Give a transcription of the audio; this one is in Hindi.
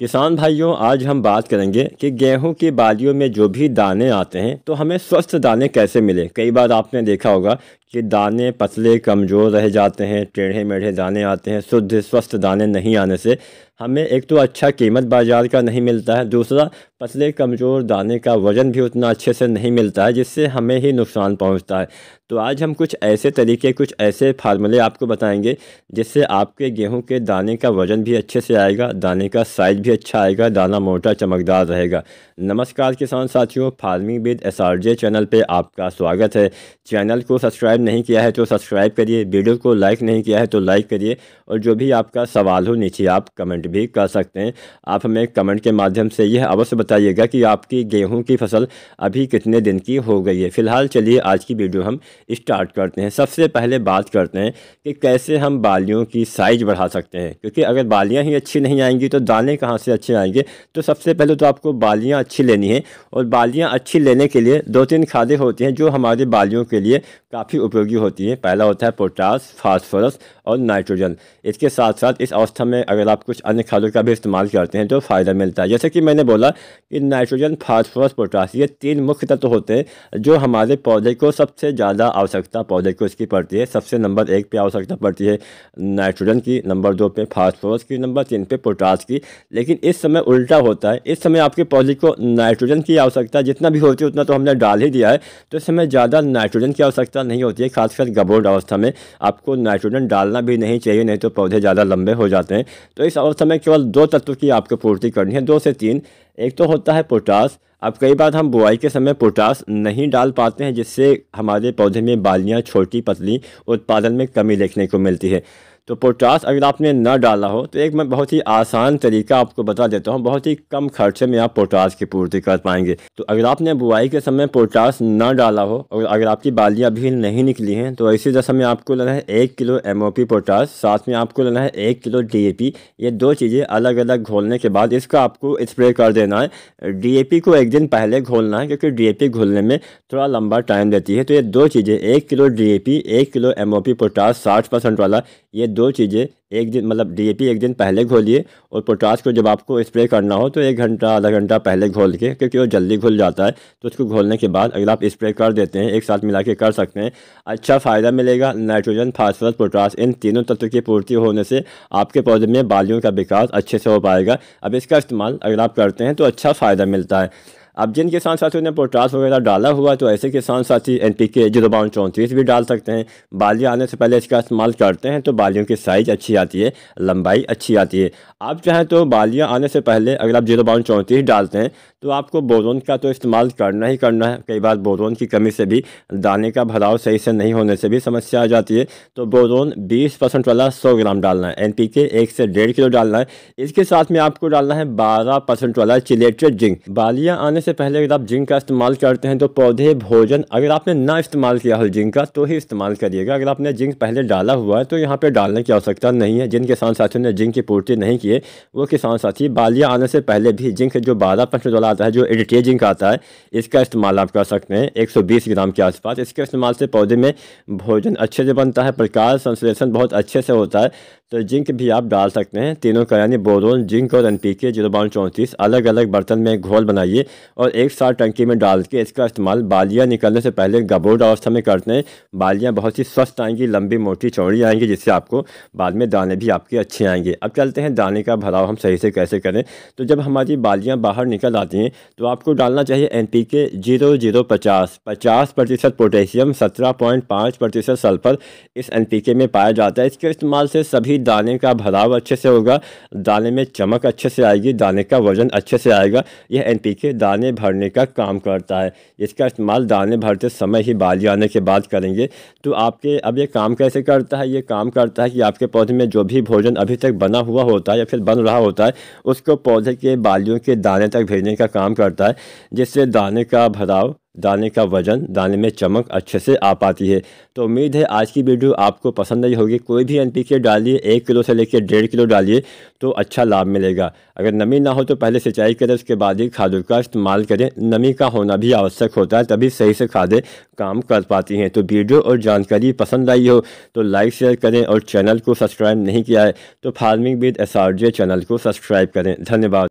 किसान भाइयों, आज हम बात करेंगे कि गेहूं की बालियों में जो भी दाने आते हैं तो हमें स्वस्थ दाने कैसे मिले। कई बार आपने देखा होगा कि दाने पतले कमज़ोर रह जाते हैं, टेढ़े मेढ़े दाने आते हैं। शुद्ध स्वस्थ दाने नहीं आने से हमें एक तो अच्छा कीमत बाज़ार का नहीं मिलता है, दूसरा पतले कमज़ोर दाने का वज़न भी उतना अच्छे से नहीं मिलता है, जिससे हमें ही नुकसान पहुंचता है। तो आज हम कुछ ऐसे तरीके, कुछ ऐसे फार्मूले आपको बताएंगे जिससे आपके गेहूं के दाने का वज़न भी अच्छे से आएगा, दाने का साइज़ भी अच्छा आएगा, दाना मोटा चमकदार रहेगा। नमस्कार किसान साथियों, फार्मिंग विद एसआरजे चैनल पे आपका स्वागत है। चैनल को सब्सक्राइब नहीं किया है तो सब्सक्राइब करिए, वीडियो को लाइक नहीं किया है तो लाइक करिए, और जो भी आपका सवाल हो नीचे आप कमेंट भी कर सकते हैं। आप हमें कमेंट के माध्यम से यह अवश्य बताइएगा कि आपकी गेहूं की फसल अभी कितने दिन की हो गई है। फिलहाल चलिए आज की वीडियो हम स्टार्ट करते हैं। सबसे पहले बात करते हैं कि कैसे हम बालियों की साइज़ बढ़ा सकते हैं, क्योंकि अगर बालियाँ ही अच्छी नहीं आएंगी तो दाने कहाँ से अच्छे आएंगे। तो सबसे पहले तो आपको बालियाँ अच्छी लेनी है, और बालियाँ अच्छी लेने के लिए 2-3 खादें होती हैं जो हमारे बालियों के लिए काफ़ी उपयोगी होती हैं। पहला होता है पोटास, फास्फोरस और नाइट्रोजन। इसके साथ साथ इस अवस्था में अगर आप कुछ अन्य खादों का भी इस्तेमाल करते हैं तो फ़ायदा मिलता है। जैसे कि मैंने बोला कि नाइट्रोजन, फास्फोरस, पोटास, ये 3 मुख्य तत्व होते हैं जो हमारे पौधे को सबसे ज़्यादा आवश्यकता पौधे को इसकी पड़ती है। सबसे नंबर 1 पे आवश्यकता पड़ती है नाइट्रोजन की, नंबर 2 पे फास्फोरस की, नंबर 3 पे पोटास की। लेकिन इस समय उल्टा होता है, इस समय आपके पौधे को नाइट्रोजन की आवश्यकता जितना भी होती है उतना तो हमने डाल ही दिया है, तो इस समय ज़्यादा नाइट्रोजन की आवश्यकता नहीं होती है। खासकर गबोड अवस्था में आपको नाइट्रोजन डालना भी नहीं चाहिए, नहीं तो पौधे ज़्यादा लंबे हो जाते हैं। तो इस अवस्था में केवल 2 तत्व की आपको पूर्ति करनी है, 2 से 3। एक तो होता है पोटास। अब कई बार हम बुआई के समय पोटास नहीं डाल पाते हैं, जिससे हमारे पौधे में बालियाँ छोटी पतली, उत्पादन में कमी देखने को मिलती है। तो पोटास अगर आपने न डाला हो तो एक मैं बहुत ही आसान तरीका आपको बता देता हूँ, बहुत ही कम खर्चे में आप पोटास की पूर्ति कर पाएंगे। तो अगर आपने बुआई के समय पोटास न डाला हो और अगर आपकी बालियाँ अभी नहीं निकली हैं तो ऐसी दशा में आपको लेना है 1 किलो MOP पोटास, साथ में आपको लेना है 1 किलो DAP। ये 2 चीज़ें अलग अलग घोलने के बाद इसका आपको स्प्रे कर देना है। DAP को एक दिन पहले घोलना है, क्योंकि DAP घोलने में थोड़ा लंबा टाइम देती है। तो ये 2 चीज़ें, 1 kilo DAP, 1 kilo MOP potash 60% वाला, ये 2 चीज़ें एक दिन, मतलब DAP एक दिन पहले घोलिए, और पोटास को जब आपको स्प्रे करना हो तो 1 घंटा आधा घंटा पहले घोल के, क्योंकि वो जल्दी घुल जाता है। तो उसको घोलने के बाद अगर आप स्प्रे कर देते हैं, एक साथ मिला के कर सकते हैं, अच्छा फ़ायदा मिलेगा। नाइट्रोजन, फास्फोरस, पोटास, इन तीनों तत्वों की पूर्ति होने से आपके पौधे में बालियों का विकास अच्छे से हो पाएगा। अब इसका इस्तेमाल अगर आप करते हैं तो अच्छा फ़ायदा मिलता है। अब जिन किसान साथियों ने पोटास वगैरह डाला हुआ है तो ऐसे किसान साथी NPK 0:34 भी डाल सकते हैं। बालियाँ आने से पहले इसका इस्तेमाल करते हैं तो बालियों की साइज़ अच्छी आती है, लंबाई अच्छी आती है। आप चाहें तो बालियाँ आने से पहले अगर आप 0:34 डालते हैं तो आपको बोरोन का तो इस्तेमाल करना ही करना है। कई बार बोरोन की कमी से भी, दाने का भराव सही से नहीं होने से भी समस्या आ जाती है। तो बोरोन 20% वाला 100 ग्राम डालना है। NPK 1 से 1.5 किलो डालना है। इसके साथ में आपको डालना है 12% वाला चिलेटेड जिंक। बालियाँ आने से पहले अगर आप जिंक का इस्तेमाल करते हैं तो पौधे भोजन, अगर आपने ना इस्तेमाल किया हो जिंक का तो ही इस्तेमाल करिएगा। अगर आपने जिंक पहले डाला हुआ है तो यहाँ पे डालने की आवश्यकता नहीं है। जिन किसान साथियों ने जिंक की पूर्ति नहीं की है वो किसान साथी बालियाँ आने से पहले भी जिंक जो 12% वाला आता है, जो एडिटिया जिंक आता है, इसका इस्तेमाल आप कर सकते हैं 120 ग्राम के आसपास। इसके इस्तेमाल से पौधे में भोजन अच्छे से बनता है, प्रकाश संश्लेषण बहुत अच्छे से होता है। तो जिंक भी आप डाल सकते हैं। तीनों का यानी बोरोन, जिंक और NPK 0:34 अलग अलग बर्तन में घोल बनाइए और एक साथ टंकी में डाल के इसका इस्तेमाल बालियाँ निकलने से पहले गबोड अवस्था में करते हैं। बालियाँ बहुत ही स्वस्थ आएंगी, लंबी मोटी चौड़ी आएंगी, जिससे आपको बाद में दाने भी आपके अच्छे आएंगे। अब चलते हैं दाने का भराव हम सही से कैसे करें। तो जब हमारी बालियाँ बाहर निकल आती हैं तो आपको डालना चाहिए NPK 0050, 50% पोटेशियम, 17.5% सल्फर इस NPK में पाया जाता है। इसके इस्तेमाल से सभी दाने का भराव अच्छे से होगा, दाने में चमक अच्छे से आएगी, दाने का वजन अच्छे से आएगा। यह NPK दाने भरने का काम करता है। इसका इस्तेमाल दाने भरते समय ही बाली आने के बाद करेंगे। तो आपके, अब ये काम कैसे करता है? ये काम करता है कि आपके पौधे में जो भी भोजन अभी तक बना हुआ होता है या फिर बन रहा होता है उसको पौधे के बालियों के दाने तक भेजने का काम करता है, जिससे दाने का भराव, दाने का वजन, दाने में चमक अच्छे से आ पाती है। तो उम्मीद है आज की वीडियो आपको पसंद आई होगी। कोई भी NPK डालिए, 1 किलो से लेकर 1.5 किलो डालिए तो अच्छा लाभ मिलेगा। अगर नमी ना हो तो पहले सिंचाई करें, उसके बाद ही खादों का इस्तेमाल करें। नमी का होना भी आवश्यक होता है, तभी सही से खादें काम कर पाती हैं। तो वीडियो और जानकारी पसंद आई हो तो लाइक शेयर करें, और चैनल को सब्सक्राइब नहीं किया है तो फार्मिंग विद SRJ चैनल को सब्सक्राइब करें। धन्यवाद।